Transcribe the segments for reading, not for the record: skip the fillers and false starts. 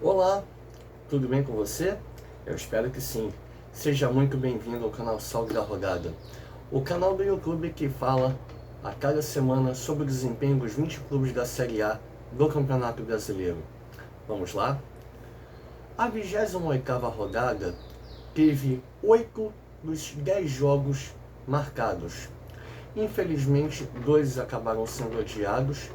Olá, tudo bem com você? Eu espero que sim. Seja muito bem-vindo ao canal Salve da Rodada, o canal do YouTube que fala a cada semana sobre o desempenho dos 20 clubes da Série A do Campeonato Brasileiro. Vamos lá? A 28ª rodada teve 8 dos 10 jogos marcados. Infelizmente, 2 acabaram sendo adiados,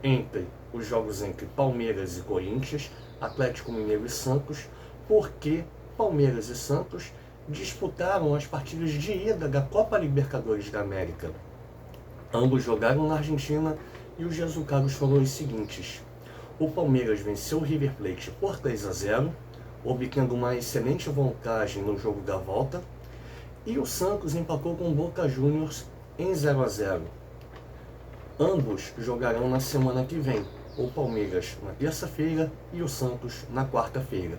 entre os jogos entre Palmeiras e Corinthians, Atlético Mineiro e Santos, porque Palmeiras e Santos disputaram as partidas de ida da Copa Libertadores da América. Ambos jogaram na Argentina e os resultados foram os seguintes: o Palmeiras venceu o River Plate por 3-0, obtendo uma excelente vantagem no jogo da volta, e o Santos empatou com o Boca Juniors em 0-0. Ambos jogarão na semana que vem, o Palmeiras na terça-feira e o Santos na quarta-feira.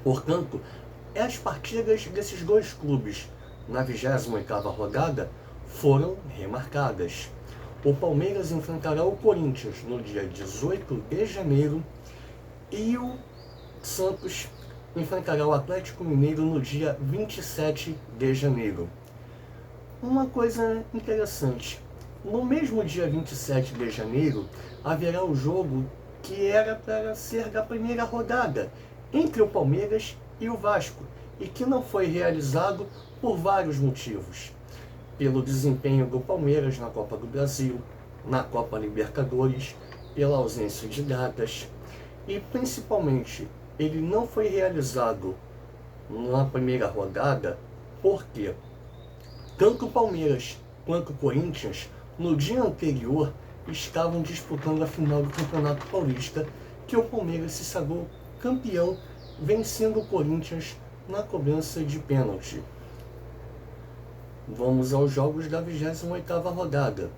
Portanto, as partidas desses dois clubes na 28ª rodada foram remarcadas. O Palmeiras enfrentará o Corinthians no dia 18 de janeiro e o Santos enfrentará o Atlético Mineiro no dia 27 de janeiro. Uma coisa interessante: no mesmo dia 27 de janeiro, haverá o jogo que era para ser da primeira rodada, entre o Palmeiras e o Vasco, e que não foi realizado por vários motivos. Pelo desempenho do Palmeiras na Copa do Brasil, na Copa Libertadores, pela ausência de datas, e principalmente ele não foi realizado na primeira rodada porque tanto o Palmeiras quanto o Corinthians no dia anterior estavam disputando a final do Campeonato Paulista, que o Palmeiras se sagrou campeão, vencendo o Corinthians na cobrança de pênalti. Vamos aos jogos da 28ª rodada,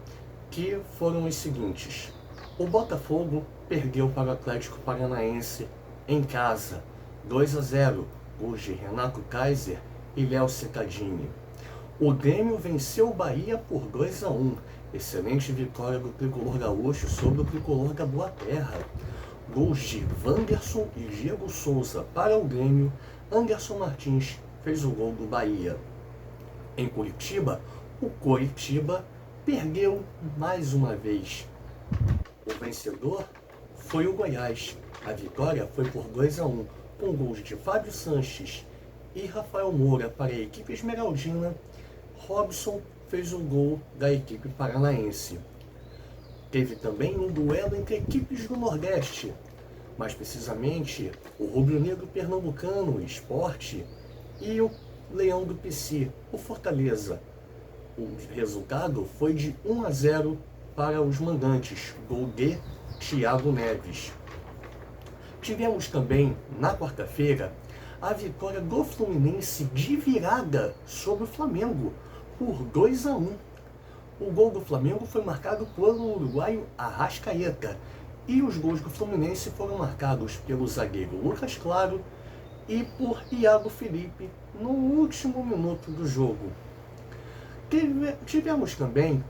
que foram os seguintes: o Botafogo perdeu para o Atlético Paranaense em casa, 2-0, gols de Renato Kaiser e Léo Cittadini. O Grêmio venceu o Bahia por 2-1, excelente vitória do tricolor gaúcho sobre o tricolor da Boa Terra. Gols de Wanderson e Diego Souza para o Grêmio. Anderson Martins fez o gol do Bahia. Em Curitiba, o Coritiba perdeu mais uma vez. O vencedor foi o Goiás. A vitória foi por 2-1, com gols de Fábio Sanches e Rafael Moura para a equipe esmeraldina. Robson fez o gol da equipe paranaense. Teve também um duelo entre equipes do Nordeste, mais precisamente o rubro-negro pernambucano, o Sport, e o Leão do Pici, o Fortaleza. O resultado foi de 1-0 para os mandantes, gol de Thiago Neves. Tivemos também, na quarta-feira, a vitória do Fluminense de virada sobre o Flamengo, por 2-1. O gol do Flamengo foi marcado pelo uruguaio Arrascaeta, e os gols do Fluminense foram marcados pelo zagueiro Lucas Claro e por Iago Felipe no último minuto do jogo. Tivemos também,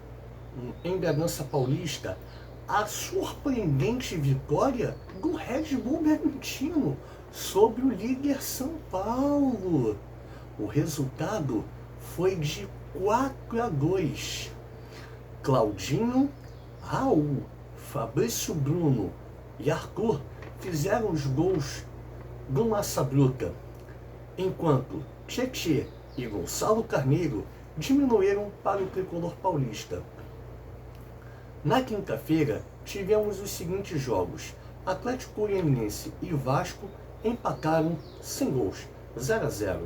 em Bragança Paulista, a surpreendente vitória do Red Bull Bragantino sobre o líder São Paulo. O resultado foi de 4-2. Claudinho, Raul, Fabrício Bruno e Arthur fizeram os gols do Massa Bruta, enquanto Tietê e Gonçalo Carneiro diminuíram para o tricolor paulista. Na quinta-feira, tivemos os seguintes jogos: Atlético Goianiense e Vasco empataram sem gols, 0-0.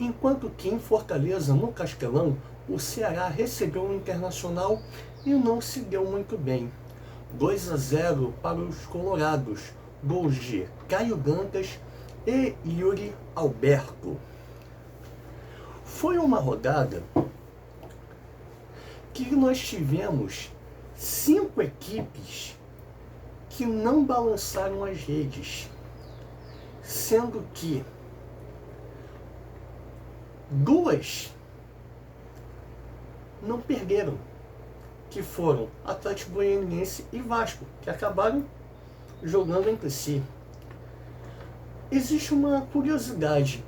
Enquanto que em Fortaleza, no Castelão, o Ceará recebeu o Internacional e não se deu muito bem. 2-0 para os colorados, gols de Caio Dantas e Yuri Alberto. Foi uma rodada que nós tivemos 5 equipes que não balançaram as redes, sendo que 2 não perderam, que foram Atlético Goianiense e Vasco, que acabaram jogando entre si. Existe uma curiosidade.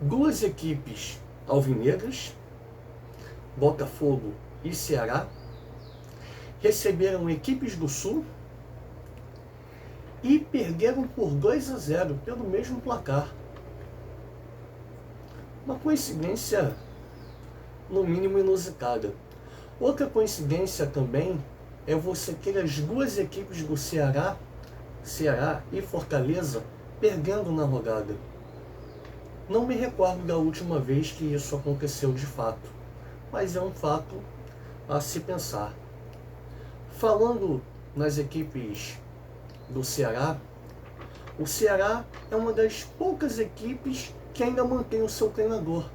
Duas equipes alvinegras, Botafogo e Ceará, receberam equipes do Sul e perderam por 2-0 pelo mesmo placar. Uma coincidência no mínimo inusitada. Outra coincidência também é você ter as duas equipes do Ceará e Fortaleza, perdendo na rodada. Não me recordo da última vez que isso aconteceu de fato, mas é um fato a se pensar. Falando nas equipes do Ceará, o Ceará é uma das poucas equipes que ainda mantém o seu treinador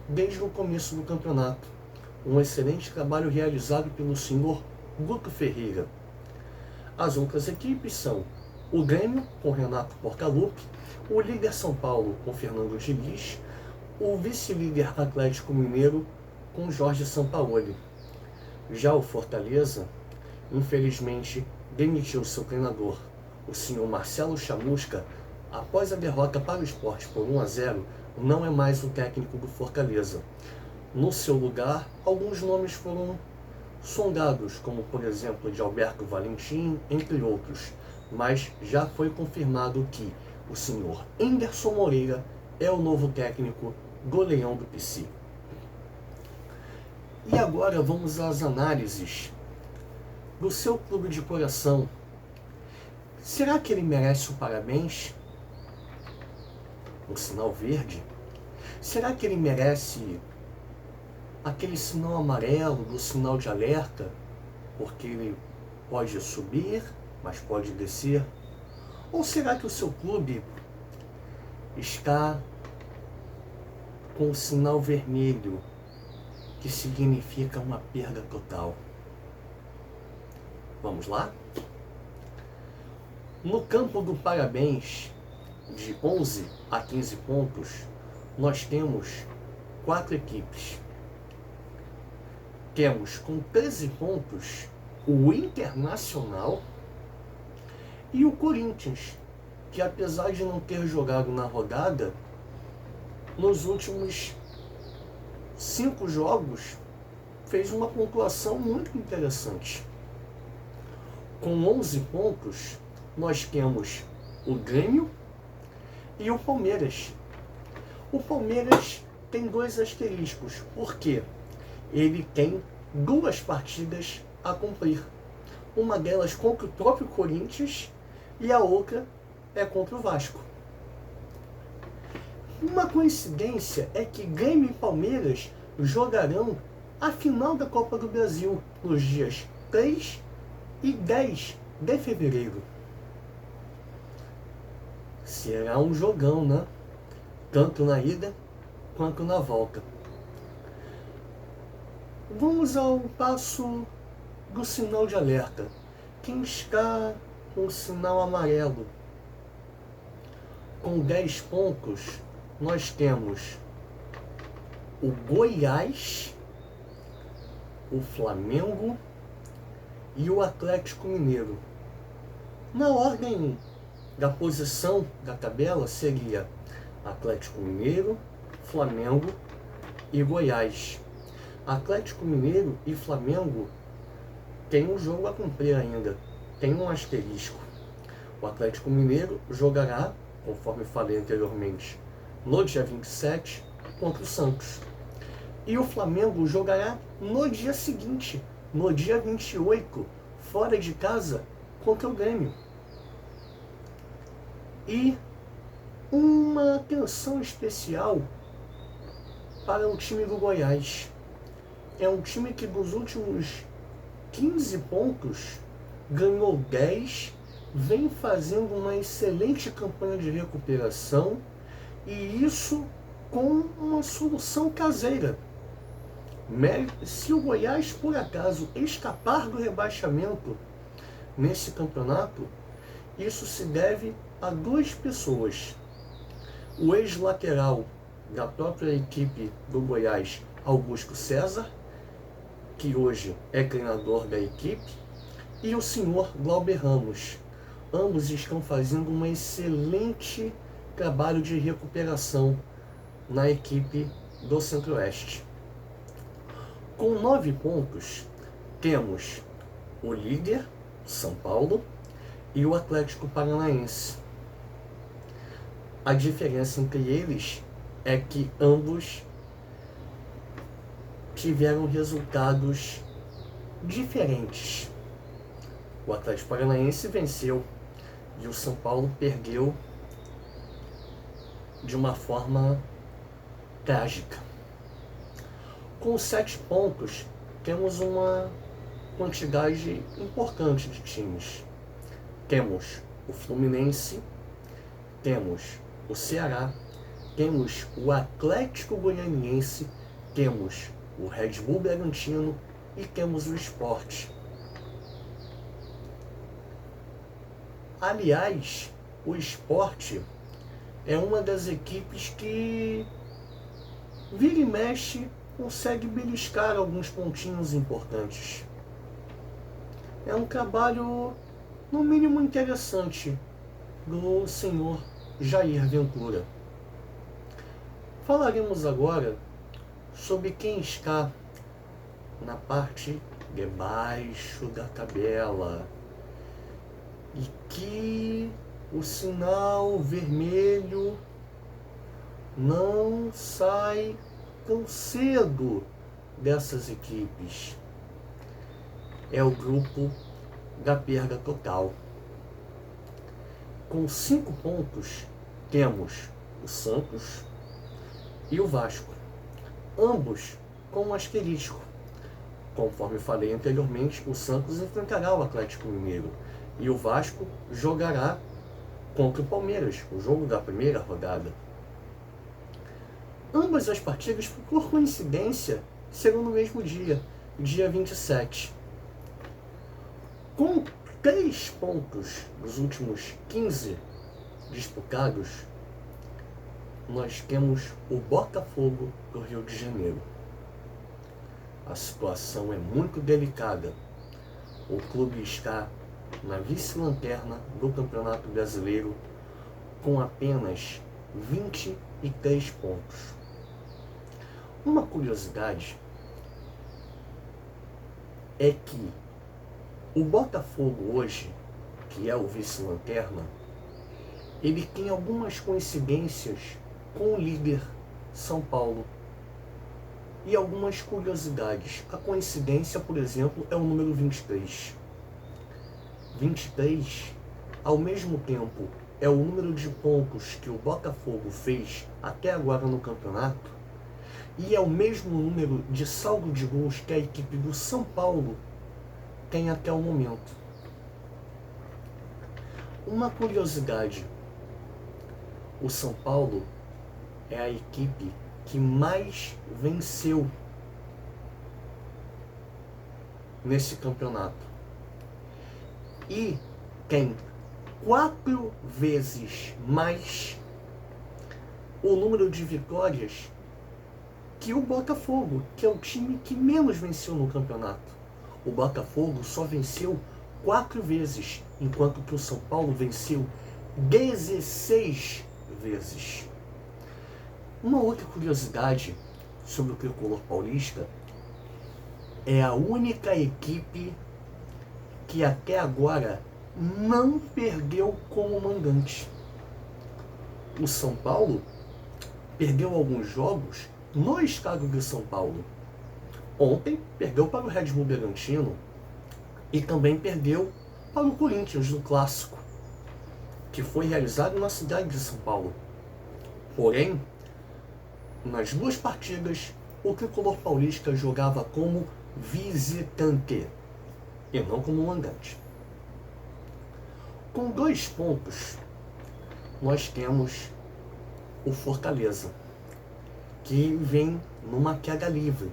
desde o começo do campeonato. Um excelente trabalho realizado pelo senhor Guto Ferreira. As outras equipes são o Grêmio, com Renato Portaluppi, o líder São Paulo, com Fernando Diniz, o vice-líder Atlético Mineiro, com Jorge Sampaoli. Já o Fortaleza, infelizmente, demitiu seu treinador, o senhor Marcelo Chamusca, após a derrota para o Sport por 1-0, não é mais o técnico do Fortaleza. No seu lugar, alguns nomes foram sondados, como por exemplo de Alberto Valentim, entre outros, mas já foi confirmado que o senhor Anderson Moreira é o novo técnico do Leão do Pici. E agora vamos às análises do seu clube de coração. Será que ele merece um parabéns? Um sinal verde? Será que ele merece aquele sinal amarelo do sinal de alerta? Porque ele pode subir, mas pode descer? Ou será que o seu clube está com o sinal vermelho, que significa uma perda total? Vamos lá? No campo do parabéns, de 11 a 15 pontos, nós temos 4 equipes. Temos com 13 pontos o Internacional e o Corinthians, que apesar de não ter jogado na rodada, nos últimos 5 jogos fez uma pontuação muito interessante. Com 11 pontos, nós temos o Grêmio e o Palmeiras. O Palmeiras tem 2 asteriscos, porque ele tem 2 partidas a cumprir. Uma delas contra o próprio Corinthians e a outra é contra o Vasco. Uma coincidência é que Grêmio e Palmeiras jogarão a final da Copa do Brasil nos dias 3 e 10 de fevereiro. Será um jogão, né? Tanto na ida quanto na volta. Vamos ao passo do sinal de alerta. Quem está com o sinal amarelo? Com 10 pontos, nós temos o Goiás, o Flamengo e o Atlético Mineiro. Na ordem da posição da tabela seria Atlético Mineiro, Flamengo e Goiás. Atlético Mineiro e Flamengo tem um jogo a cumprir ainda, tem um asterisco. O Atlético Mineiro jogará, conforme falei anteriormente, no dia 27 contra o Santos. E o Flamengo jogará no dia seguinte, no dia 28, fora de casa, contra o Grêmio. E uma atenção especial para o time do Goiás. É um time que dos últimos 15 pontos ganhou 10, vem fazendo uma excelente campanha de recuperação, e isso com uma solução caseira. Se o Goiás por acaso escapar do rebaixamento nesse campeonato, isso se deve a 2 pessoas. O ex-lateral da própria equipe do Goiás, Augusto César, que hoje é treinador da equipe, e o senhor Glauber Ramos. ambos estão fazendo um excelente trabalho de recuperação na equipe do Centro-Oeste. Com 9 pontos, temos o líder, São Paulo, e o Atlético Paranaense. A diferença entre eles é que ambos tiveram resultados diferentes. O Atlético Paranaense venceu e o São Paulo perdeu de uma forma trágica. Com 7 pontos, temos uma quantidade importante de times. Temos o Fluminense, temos o Ceará, temos o Atlético Goianiense, temos o Red Bull Bragantino e temos o Sport. Aliás, o Sport é uma das equipes que vira e mexe consegue beliscar alguns pontinhos importantes. É um trabalho, no mínimo, interessante do senhor Jair Ventura. Falaremos agora sobre quem está na parte de baixo da tabela e que o sinal vermelho não sai tão cedo dessas equipes. É o grupo da perda total. Com 5 pontos, temos o Santos e o Vasco, ambos com um asterisco. Conforme falei anteriormente, o Santos enfrentará o Atlético Mineiro e o Vasco jogará contra o Palmeiras, o jogo da primeira rodada. Ambas as partidas, por coincidência, serão no mesmo dia, dia 27. Com 3 pontos dos últimos 15 disputados, nós temos o Botafogo do Rio de Janeiro. A situação é muito delicada. O clube está na vice-lanterna do Campeonato Brasileiro com apenas 23 pontos. Uma curiosidade é que o Botafogo hoje, que é o vice-lanterna, ele tem algumas coincidências com o líder São Paulo e algumas curiosidades. A coincidência, por exemplo, é o número 23. 23, ao mesmo tempo, é o número de pontos que o Botafogo fez até agora no campeonato e é o mesmo número de saldo de gols que a equipe do São Paulo tem até o momento. Uma curiosidade: o São Paulo é a equipe que mais venceu nesse campeonato e tem 4 vezes mais o número de vitórias que o Botafogo, que é o time que menos venceu no campeonato. O Botafogo só venceu 4 vezes, enquanto que o São Paulo venceu 16 vezes. Uma outra curiosidade sobre o tricolor paulista: é a única equipe que até agora não perdeu como mandante. O São Paulo perdeu alguns jogos no estado de São Paulo. Ontem perdeu para o Red Bull Bragantino e também perdeu para o Corinthians no Clássico, que foi realizado na cidade de São Paulo. Porém, nas 2 partidas, o tricolor paulista jogava como visitante e não como mandante. Com 2 pontos, nós temos o Fortaleza, que vem numa queda livre.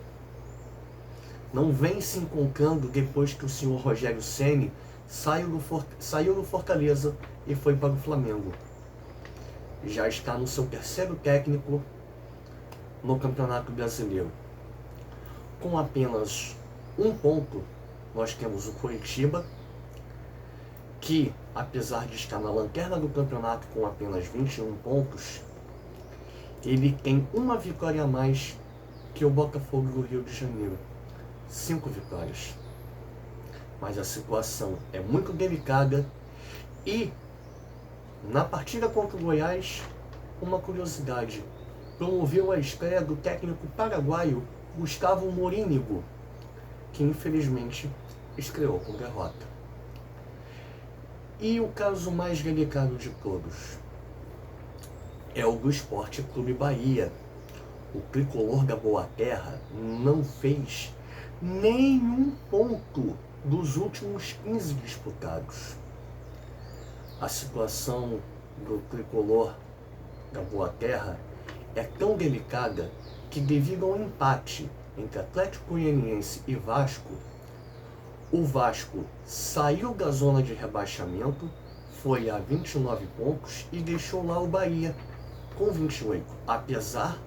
Não vem se encontrando depois que o senhor Rogério Ceni saiu do Fortaleza e foi para o Flamengo. Já está no seu 3º técnico no Campeonato Brasileiro. Com apenas 1 ponto, nós temos o Coritiba, que apesar de estar na lanterna do campeonato com apenas 21 pontos, ele tem uma vitória a mais que o Botafogo do Rio de Janeiro. 5 vitórias. Mas a situação é muito delicada e, na partida contra o Goiás, uma curiosidade, promoveu a estreia do técnico paraguaio Gustavo Morínigo, que infelizmente estreou com derrota. E o caso mais delicado de todos é o do Sport Clube Bahia. O tricolor da Boa Terra não fez nenhum ponto dos últimos 15 disputados. A situação do tricolor da Boa Terra é tão delicada que, devido ao empate entre Atlético Goianiense e Vasco, o Vasco saiu da zona de rebaixamento, foi a 29 pontos e deixou lá o Bahia com 28, apesar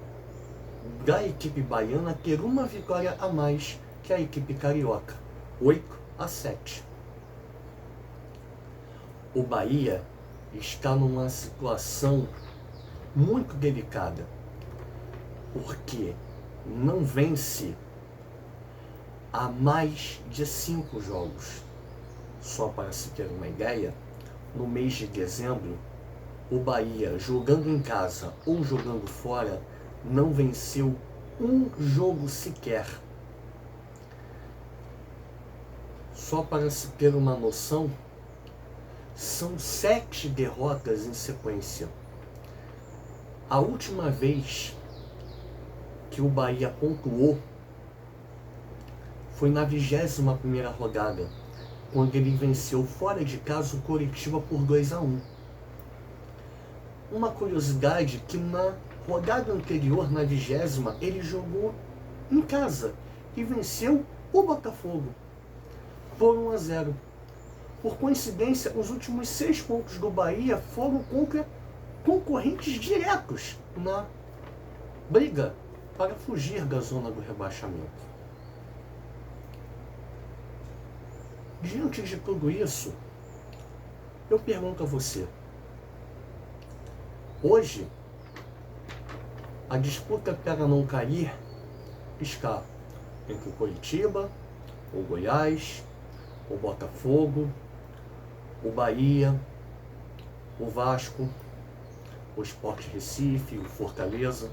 da equipe baiana ter uma vitória a mais que a equipe carioca, 8-7. O Bahia está numa situação muito delicada, porque não vence há mais de 5 jogos. Só para se ter uma ideia, no mês de dezembro, o Bahia, jogando em casa ou jogando fora, não venceu um jogo sequer. Só para se ter uma noção, são 7 derrotas em sequência. A última vez que o Bahia pontuou foi na 21ª rodada, quando ele venceu fora de casa o Coritiba por 2-1. Uma curiosidade que na rodada anterior, na 20ª, ele jogou em casa e venceu o Botafogo por 1-0. Por coincidência, os últimos 6 pontos do Bahia foram contra concorrentes diretos na briga para fugir da zona do rebaixamento. Diante de tudo isso, eu pergunto a você, hoje, a disputa para não cair está entre o Coritiba, o Goiás, o Botafogo, o Bahia, o Vasco, o Sport Recife, o Fortaleza.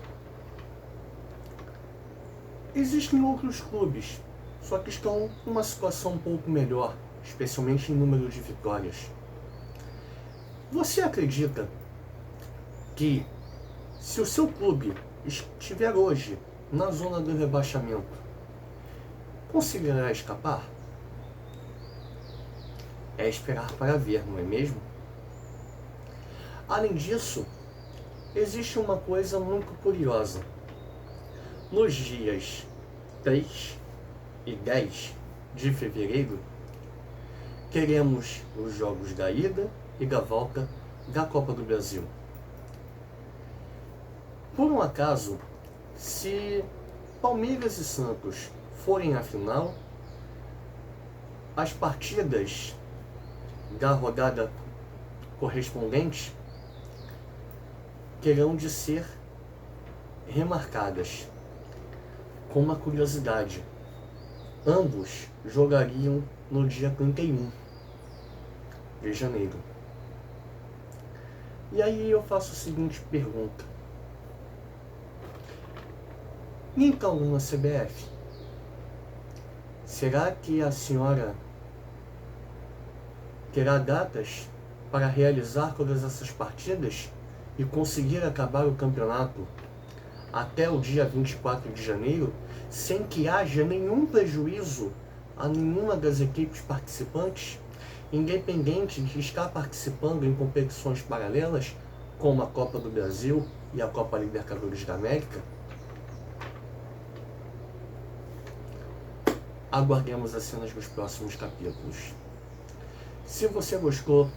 Existem outros clubes, só que estão numa situação um pouco melhor, especialmente em número de vitórias. Você acredita que, se o seu clube estiver hoje na zona do rebaixamento, conseguirá escapar? É esperar para ver, não é mesmo? Além disso, existe uma coisa muito curiosa. Nos dias 3 e 10 de fevereiro, teremos os jogos da ida e da volta da Copa do Brasil. Por um acaso, se Palmeiras e Santos forem à final, as partidas da rodada correspondente terão de ser remarcadas. Com uma curiosidade, ambos jogariam no dia 31 de janeiro. E aí eu faço a seguinte pergunta: e então, na CBF, será que a senhora terá datas para realizar todas essas partidas e conseguir acabar o campeonato até o dia 24 de janeiro, sem que haja nenhum prejuízo a nenhuma das equipes participantes, independente de estar participando em competições paralelas, como a Copa do Brasil e a Copa Libertadores da América? Aguardemos as cenas dos próximos capítulos. Se você gostou,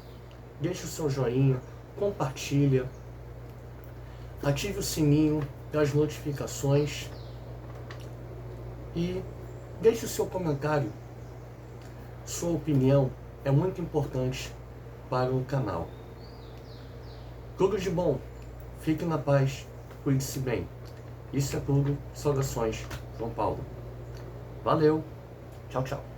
deixe o seu joinha, compartilha, ative o sininho das notificações e deixe o seu comentário. Sua opinião é muito importante para o canal. Tudo de bom, fique na paz, cuide-se bem. Isso é tudo, saudações, João Paulo. Valeu, tchau, tchau.